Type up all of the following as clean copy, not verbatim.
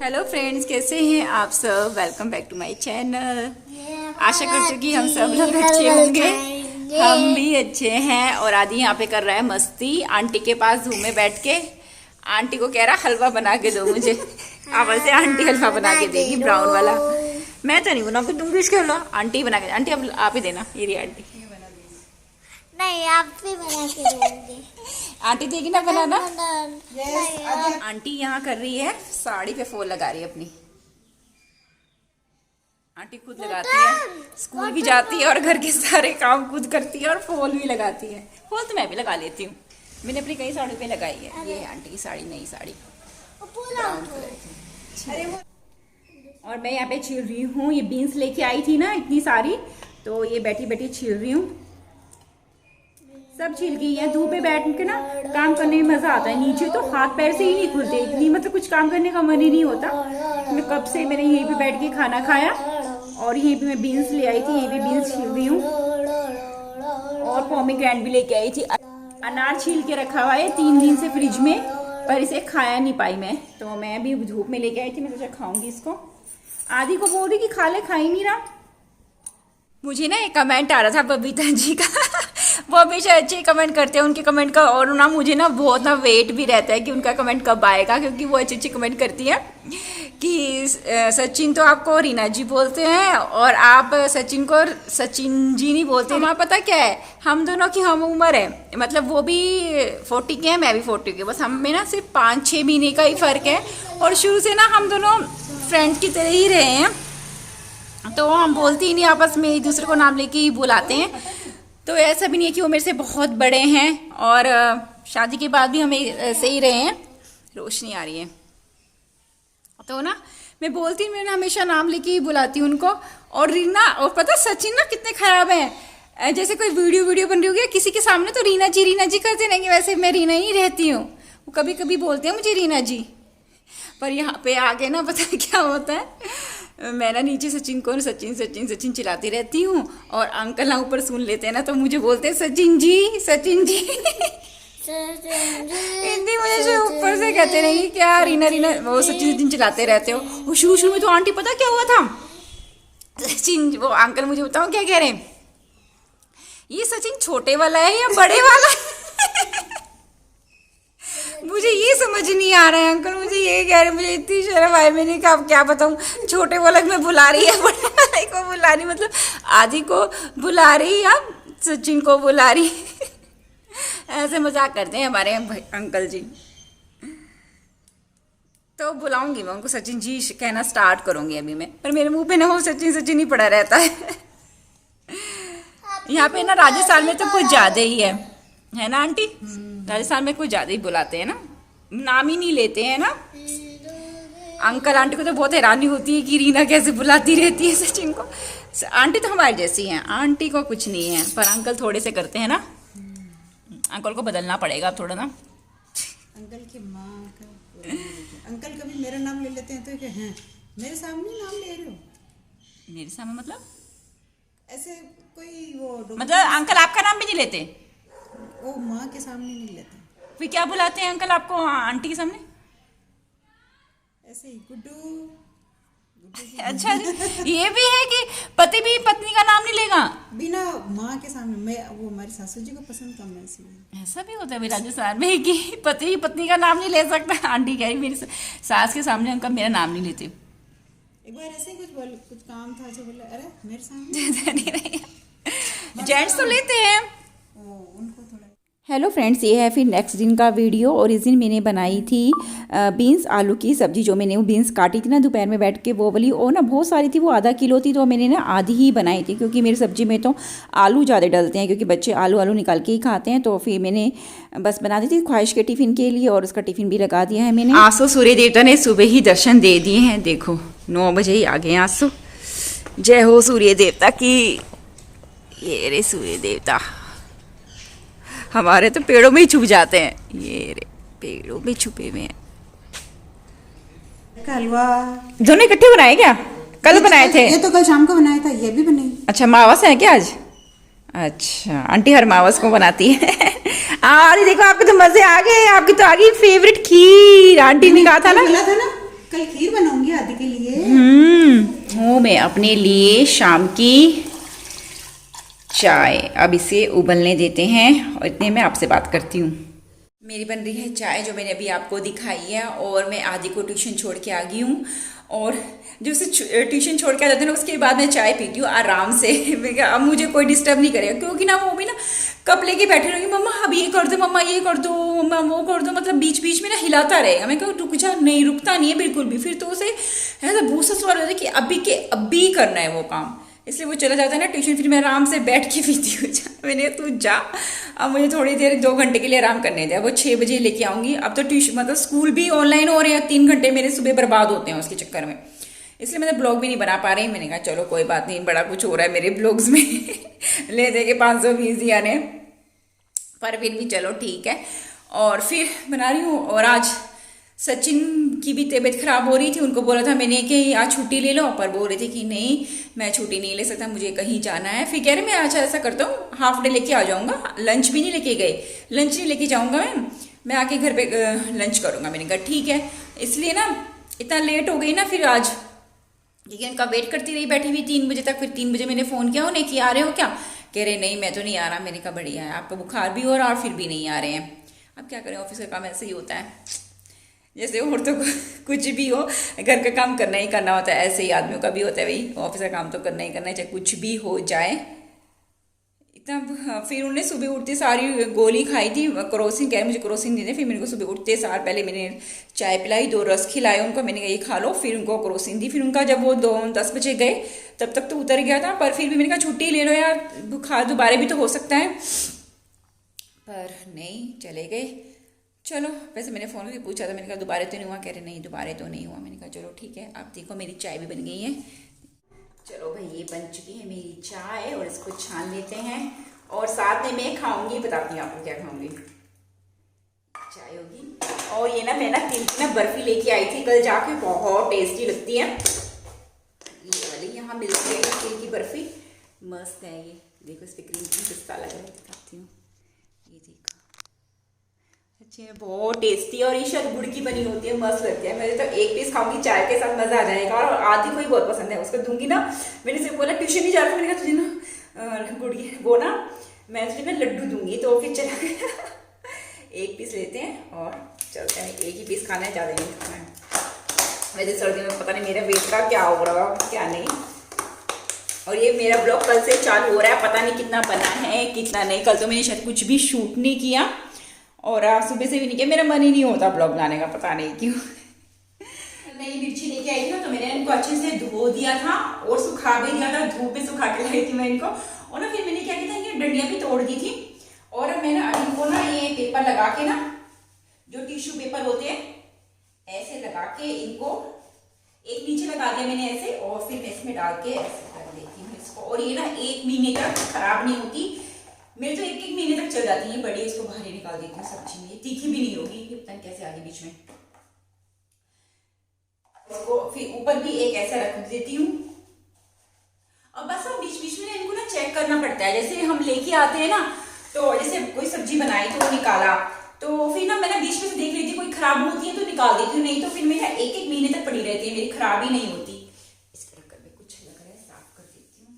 Hello friends, कैसे हैं आप सब। Welcome back to my channel. आशा करती हूँ कि हम सब लोग अच्छे होंगे। हम भी अच्छे हैं। और आदि यहाँ पे कर रहा है मस्ती आंटी के पास धूमे बैठ के। आंटी को कह रहा हलवा बना के दो मुझे। अब से आंटी हलवा बना के देगी ब्राउन वाला। मैं तो नहीं बना के दूंगी इसके हलवा, आंटी बना के। आंटी अब आप ही देना। ये रही आंटी। नहीं, आप भी बना के देंगे। आंटी देगी ना बनाना। आंटी यहाँ कर रही है साड़ी पे फॉल लगा रही है अपनी। आंटी खुद लगाती है, स्कूल भी जाती है और घर के सारे काम खुद करती है और फॉल भी लगाती है। फॉल तो मैं भी लगा लेती हूँ। मैंने अपनी कई साड़ियों पे लगाई है। ये है आंटी की साड़ी, नई साड़ी ब्राउन कलर की। और मैं यहाँ पे छील रही हूँ। ये बीन्स लेके आई थी ना इतनी सारी, तो ये बैठी बैठी छील रही हूँ। सब छील गई है। धूप पे बैठ के ना काम करने में मजा आता है। नीचे तो हाथ पैर से ही नहीं खुलते, इतनी मतलब कुछ काम करने का मन ही नहीं होता। मैं कब से मैंने यहीं पे बैठ के खाना खाया और यहीं पे मैं बीन्स ले आई थी। यहीं पे बीन्स छील रही हूँ और पोमीग्रेनेट भी लेके आई थी। अनार छील के रखा हुआ है 3 दिन से फ्रिज में, पर इसे खाया नहीं पाई मैं, तो मैं अभी धूप में लेके आई थी। मैं सोचा खाऊंगी इसको। आदि को बोल रही कि खा ले, खा ही नहीं रहा। मुझे ना एक कमेंट आ रहा था बबीता जी का। वो हमेशा अच्छे कमेंट करते हैं, उनके कमेंट का। और ना मुझे ना बहुत ना वेट भी रहता है कि उनका कमेंट कब आएगा, क्योंकि वो अच्छे अच्छे कमेंट करती हैं कि सचिन तो आपको रीना जी बोलते हैं और आप सचिन को सचिन जी नहीं बोलते। हमारा पता क्या है, हम दोनों की हम उम्र है, मतलब वो भी 40 के हैं, मैं भी 40 के। बस हम में ना सिर्फ 5-6 महीने का ही फ़र्क है। और शुरू से ना हम दोनों फ्रेंड्स की तरह ही रहे हैं, तो हम बोलते ही नहीं आपस में, एक दूसरे को नाम लेके ही बुलाते हैं। तो ऐसा भी नहीं है कि वो मेरे से बहुत बड़े हैं। और शादी के बाद भी हम ऐसे ही रहे हैं। रोशनी आ रही है तो ना मैं बोलती हूँ, मैं हमेशा नाम लेके ही बुलाती हूँ उनको। और रीना, और पता सचिन ना कितने खराब हैं। जैसे कोई वीडियो बन रही होगी किसी के सामने, तो रीना जी करते रहेंगे। वैसे मैं रीना ही रहती हूँ। वो कभी कभी बोलते हैं मुझे रीना जी, पर यहाँ पे आके ना पता क्या होता है, मैं ना नीचे सचिन को सचिन चिल्लाती रहती हूँ और अंकल ना ऊपर सुन लेते हैं ना, तो मुझे बोलते हैं सचिन जी हिंदी मुझे जो ऊपर से कहते रहेंगे क्या रीना वो सचिन चिल्लाते रहते हो। वो शुरू में तो आंटी पता क्या हुआ था, सचिन वो अंकल मुझे बताओ क्या कह रहे हैं, ये सचिन छोटे वाला है या बड़े वाला। मुझे ये समझ नहीं आ रहा है। अंकल मुझे ये कह रहे, मुझे इतनी शर्म आई। मैंने कहा अब क्या बताऊँ, छोटे वाले में बुला रही है, बड़े वाले को बुला रही, मतलब आदि को बुला रही या सचिन को बुला रही। ऐसे मजाक करते हैं हमारे अंकल जी। तो बुलाऊंगी मैं उनको, सचिन जी कहना स्टार्ट करूंगी अभी मैं, पर मेरे मुंह पे ना वो सचिन ही पड़ा रहता है। यहाँ पे ना राजस्थान में तो कुछ ज्यादा ही है ना आंटी। राजस्थान में कुछ ज्यादा ही बुलाते हैं ना, नाम ही नहीं लेते हैं ना। अंकल आंटी को तो बहुत हैरानी होती है कि रीना कैसे बुलाती रहती है सचिन को। आंटी तो हमारी जैसी हैं, आंटी को कुछ नहीं है, पर अंकल थोड़े से करते हैं ना। अंकल को बदलना पड़ेगा थोड़ा ना। अंकल की माँ का अंकल कभी मेरा नाम ले लेते हैं तो क्या है, मेरे सामने नाम ले रहे हो। मेरे सामने मतलब ऐसे कोई वो मतलब अंकल आपका नाम भी नहीं लेते? वो माँ के सामने नहीं लेते, फिर क्या बुलाते हैं अंकल आपको आंटी के सामने? ऐसे ही गुड्डू। अच्छा, ये भी है कि पति भी पत्नी का नाम नहीं लेगा बिना माँ के सामने। मैं वो हमारी सासू जी को पसंद कम है, इसलिए ऐसा भी होता है राजस्थान में कि पति भी पत्नी का नाम नहीं ले सकता। आंटी कह रही मेरी सास के सामने अंकल मेरा नाम नहीं लेते। एक बार ऐसे ही कुछ काम था जो बोले अरे मेरे सामने। जेंट्स तो लेते हैं उनको थोड़ा। हेलो फ्रेंड्स, ये है फिर नेक्स्ट दिन का वीडियो। और इस दिन मैंने बनाई थी बीन्स आलू की सब्ज़ी। जो मैंने वो बीन्स काटी थी ना दोपहर में बैठ के, वो वाली, और ना बहुत सारी थी, वो आधा किलो थी, तो मैंने ना आधी ही बनाई थी, क्योंकि मेरी सब्ज़ी में तो आलू ज़्यादा डलते हैं, क्योंकि बच्चे आलू निकाल के ही खाते हैं। तो फिर मैंने बस बना दी थी ख्वाहिश के टिफ़िन के लिए, और उसका टिफ़िन भी लगा दिया है मैंने। आज तो सूर्य देवता ने सुबह ही दर्शन दे दिए हैं। देखो 9 बजे ही आ गए हैं आज तो। जय हो सूर्य देवता की। ये रे सूर्य देवता, हमारे तो पेड़ों में ही छुप जाते हैं। ये रे पेड़ों में छुपे हुए हैं। हलवा दोनों इकट्ठे बनाए क्या? कल बनाए थे? ये तो कल शाम को बनाया था, ये भी बनाई। अच्छा, मावस है क्या आज? अच्छा, आंटी हर मावस को बनाती है। अरे देखो आपके तो मजे आ गए। आपकी तो आ गई फेवरेट खीर। आंटी ने कहा था ना कल खीर बनाऊंगी आदि के लिए। वो मैं अपने लिए शाम की चाय अब इसे उबलने देते हैं और इतने में आपसे बात करती हूँ। मेरी बन रही है चाय जो मैंने अभी आपको दिखाई है और मैं आदि को ट्यूशन छोड़ के आ गई हूँ। और जो उसे ट्यूशन छोड़ के आ जाते हैं ना उसके बाद मैं चाय पीती हूँ आराम से। अब मुझे कोई डिस्टर्ब नहीं करेगा क्योंकि ना वो भी ना कप लेके बैठे रहेंगे, मम्मा अब ये कर दो, मम्मा ये कर दो, मम्मा वो कर दो, मतलब बीच बीच में ना हिलाता रहेगा। मैं कहूँ रुक जा, नहीं रुकता नहीं है बिल्कुल भी। फिर तो उसे ऐसा भूसा सवाल होता है कि अभी के अभी करना है वो काम, इसलिए वो चला जाता है ना ट्यूशन। फिर मैं आराम से बैठ के पीती हूँ चाय। मैंने तू जा, अब मुझे थोड़ी देर 2 घंटे के लिए आराम करने दिया। वो 6 बजे लेके आऊँगी। अब तो ट्यूशन मतलब स्कूल भी ऑनलाइन हो रहे हैं, 3 घंटे मेरे सुबह बर्बाद होते हैं उसके चक्कर में, इसलिए मैंने ब्लॉग भी नहीं बना पा रही। मैंने कहा चलो कोई बात नहीं, बड़ा कुछ हो रहा है मेरे ब्लॉग्स में ले दे के 500 व्यूज ही आने, पर फिर भी चलो ठीक है। और फिर बना रही हूँ। और आज सचिन की भी तबीयत खराब हो रही थी, उनको बोला था मैंने कि आज छुट्टी ले लो, पर बोल रहे थे कि नहीं मैं छुट्टी नहीं ले सकता, मुझे कहीं जाना है। फिर कह रहे मैं अच्छा ऐसा करता हूँ हाफ डे लेके आ जाऊँगा, लंच भी नहीं लेके गए, लंच नहीं लेके जाऊँगा मैं आके घर पे लंच करूँगा। मैंने कहा ठीक है। इसलिए ना इतना लेट हो गई ना फिर आज, लेकिन उनका वेट करती रही बैठी हुई 3 बजे तक। फिर 3 बजे मैंने फ़ोन किया उन्हें कि आ रहे हो क्या, कह रहे नहीं मैं तो नहीं आ रहा। मैंने कहा बढ़िया है, आपका बुखार भी हो रहा और फिर भी नहीं आ रहे हैं। अब क्या करें, ऑफिस का काम ऐसे ही होता है, जैसे औरतों को कुछ भी हो घर का काम करना ही करना होता है, ऐसे ही आदमियों का भी होता है भाई, ऑफिस का काम तो करना ही करना है चाहे कुछ भी हो जाए। इतना फिर उन्हें सुबह उठते सारी गोली खाई थी, क्रोसिन, कह मुझे क्रोसिन दे दे। फिर मेरे को सुबह उठते सार पहले मैंने चाय पिलाई, 2 रस खिलाए उनको, मैंने कहा ये खा लो, फिर उनको क्रोसिन दी। फिर उनका जब वो 10 बजे गए तब तक तो उतर गया था, पर फिर भी मैंने कहा छुट्टी ले लो यार, बुखार दोबारा भी तो हो सकता है, पर नहीं चले गए। चलो वैसे मैंने फ़ोन करके पूछा था, मैंने कहा दोबारा तो नहीं हुआ, कह रहे नहीं दोबारा तो नहीं हुआ। मैंने कहा चलो ठीक है। अब देखो मेरी चाय भी बन गई है। चलो भाई ये बन चुकी है मेरी चाय और इसको छान लेते हैं और साथ में मैं खाऊंगी, बताती हूँ आपको क्या खाऊंगी। चाय होगी और ये ना मैं ना तिल की ना बर्फी लेके आई थी कल जाके, बहुत टेस्टी लगती है ये वाली, यहाँ मिलती है तिल की बर्फी, मस्त है ये। देखो इस पर क्रीम पिस्ता लगा है, दिखाती हूँ, ये देखो अच्छी है, बहुत टेस्टी। और ये शायद गुड़ की बनी होती है, मस्त लगती है। मैं तो 1 पीस खाऊंगी, चाय के साथ मजा आ जाएगा। और आदि को ही बहुत पसंद है, उसको दूंगी ना। मैंने सिर्फ बोला ट्यूशन नहीं जा रहा, मैंने कहा तुझे ना गुड़ वो ना मैं तुझे ना लड्डू दूंगी, तो फिर चला गया 1 पीस लेते हैं और चलते हैं। 1 ही पीस खाना है, ज़्यादा नहीं खाना है। वैसे सर्दियों में पता नहीं मेरे वेट का क्या हो रहा है क्या नहीं। और ये मेरा ब्लॉग कल से चालू हो रहा है, पता नहीं कितना बना है कितना नहीं। कल तो मैंने शायद कुछ भी शूट नहीं किया और आज सुबह से भी नहीं किया, मेरा मन ही नहीं होता ब्लॉग लाने का, पता नहीं क्यों। नई मिर्ची लेके आई थी ना, तो मैंने इनको अच्छे से धो दिया था और सुखा भी दिया था, धूप में सुखा के लाई थी मैं इनको। और ना फिर मैंने क्या किया था, ये डंडियाँ भी तोड़ दी थी। और मैंने इनको ना ये पेपर लगा के ना, जो टिश्यू पेपर होते हैं ऐसे लगा के इनको एक नीचे लगा दिया मैंने ऐसे, और फिर मैं इसमें डाल के ऐसे कर देती हूँ इसको। और ये ना 1 महीने तक खराब नहीं होती, मेरे तो 1 महीने तक चल जाती है। बड़ी इसको बाहर निकाल देती हूँ सब्जी में, तीखी भी नहीं होगी, पता नहीं कैसे आगे बीच में। इसको फिर ऊपर भी एक ऐसा रख देती हूँ। और बस हम बीच बीच में इनको ना चेक करना पड़ता है, जैसे हम लेके आते हैं ना, तो जैसे कोई सब्जी बनाई तो निकाला, तो फिर ना मैंने बीच में से देख लेती, कोई खराब होती है तो निकाल देती हूँ, नहीं तो फिर मेरा 1-1 महीने तक पड़ी रहती है, मेरी खराब ही नहीं होती। इसके रखकर में कुछ लग रहा है, साफ कर देती हूँ।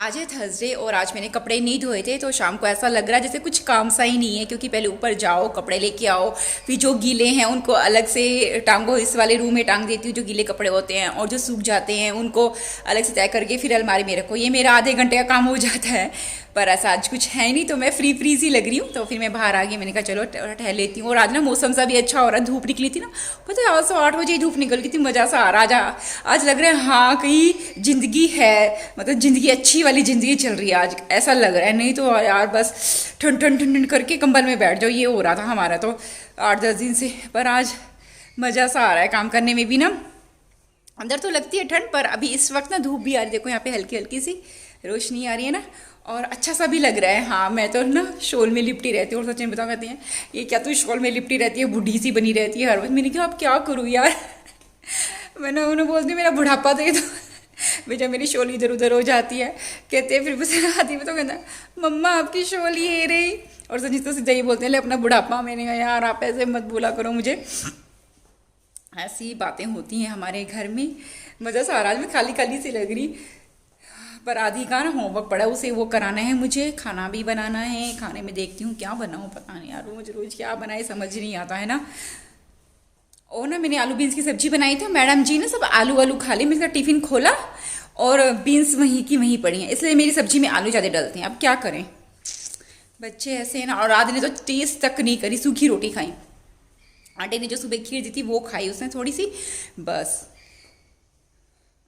आज है थर्सडे और आज मैंने कपड़े नहीं धोए थे, तो शाम को ऐसा लग रहा है जैसे कुछ काम सा ही नहीं है, क्योंकि पहले ऊपर जाओ कपड़े लेके आओ, फिर जो गीले हैं उनको अलग से टांगो, इस वाले रूम में टांग देती हूँ जो गीले कपड़े होते हैं, और जो सूख जाते हैं उनको अलग से तय करके फिर अलमारी में रखो। ये मेरा आधे घंटे का काम हो जाता है, पर ऐसा आज कुछ है नहीं, तो मैं फ्री सी लग रही हूँ। तो फिर मैं बाहर आ गई, मैंने कहा चलो टहल लेती हूँ। और आज ना मौसम सा भी अच्छा हो रहा है, धूप निकली थी ना, पता है आज 8 बजे धूप निकल गई थी, मज़ा सा आ रहा। आज लग रहा है हाँ कहीं ज़िंदगी है, मतलब ज़िंदगी अच्छी वाली ज़िंदगी चल रही है आज, ऐसा लग रहा है। नहीं तो यार बस ठंड ठंड ठंड करके कंबल में बैठ जाओ, ये हो रहा था हमारा तो 8-10 दिन से। पर आज मज़ा सा आ रहा है काम करने में भी ना। अंदर तो लगती है ठंड, पर अभी इस वक्त ना धूप भी आ रही है, देखो यहाँ पे हल्की हल्की सी रोशनी आ रही है ना, और अच्छा सा भी लग रहा है। हाँ मैं तो ना शॉल में लिपटी रहती हूँ, और सचिन बताओ कहते हैं ये क्या तू शॉल में लिपटी रहती है, बूढ़ी सी बनी रहती है हर वक्त। मैंने कहा अब क्या करूँ यार मैंने उन्हें बोलती मेरा बुढ़ापा तो ये तो बेचा मेरी शॉल इधर उधर हो जाती है। कहते हैं फिर बस आती में तो कहता मम्मा आपकी शॉल ये रही, और सचिन तो सीधा ही बोलते हैं ले अपना बुढ़ापा। मैंने कहा यार आप ऐसे मत बोला करो मुझे। ऐसी बातें होती हैं हमारे घर में। मज़ा सा आ रहा है, मैं खाली खाली सी लग रही, पर आदि का ना होमवर्क पड़ा, उसे वो कराना है, मुझे खाना भी बनाना है। खाने में देखती हूँ क्या बनाऊँ, पता नहीं यार, रोज रोज क्या बनाए समझ नहीं आता है ना। और ना मैंने आलू बीन्स की सब्जी बनाई थी, मैडम जी ने सब आलू आलू खा ली। मैंने टिफिन खोला और बीन्स वहीं की वहीं पड़ी हैं, इसलिए मेरी सब्जी में आलू ज़्यादा डलते हैं। अब क्या करें, बच्चे ऐसे हैं ना। और आदि ने तो टेस्ट तक नहीं करी, सूखी रोटी खाई। आंटी ने जो सुबह खीर दी थी वो खाई उसने थोड़ी सी बस।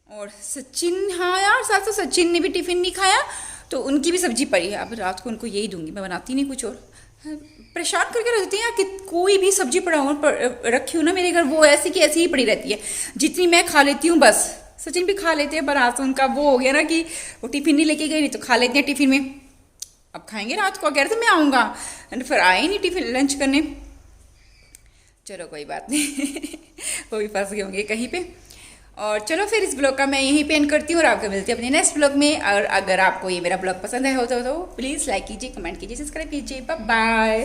और सचिन, हाँ यार साथ तो सचिन ने भी टिफिन नहीं खाया, तो उनकी भी सब्जी पड़ी है। अब रात को उनको यही दूंगी, मैं बनाती नहीं कुछ और। परेशान करके रख देती हैं यार कि कोई भी सब्जी रखी हो ना मेरे घर, वो ऐसी की ऐसी ही पड़ी रहती है। जितनी मैं खा लेती हूँ बस सचिन भी खा लेते हैं, पर आज तो उनका वो हो गया ना कि वो टिफिन नहीं लेके गए, नहीं तो खा लेते हैं टिफिन में। अब खाएंगे रात को, कह रहे थे मैं आऊँगा, फिर आए नहीं टिफिन लंच करने। चलो कोई बात नहीं वो भी फंस गए होंगे कहीं पे। और चलो फिर इस ब्लॉग का मैं यहीं पे एंड करती हूँ और आपको मिलती है अपने नेक्स्ट ब्लॉग में। और अगर आपको ये मेरा ब्लॉग पसंद है हो तो प्लीज़ लाइक कीजिए, कमेंट कीजिए, सब्सक्राइब कीजिए। Bye bye.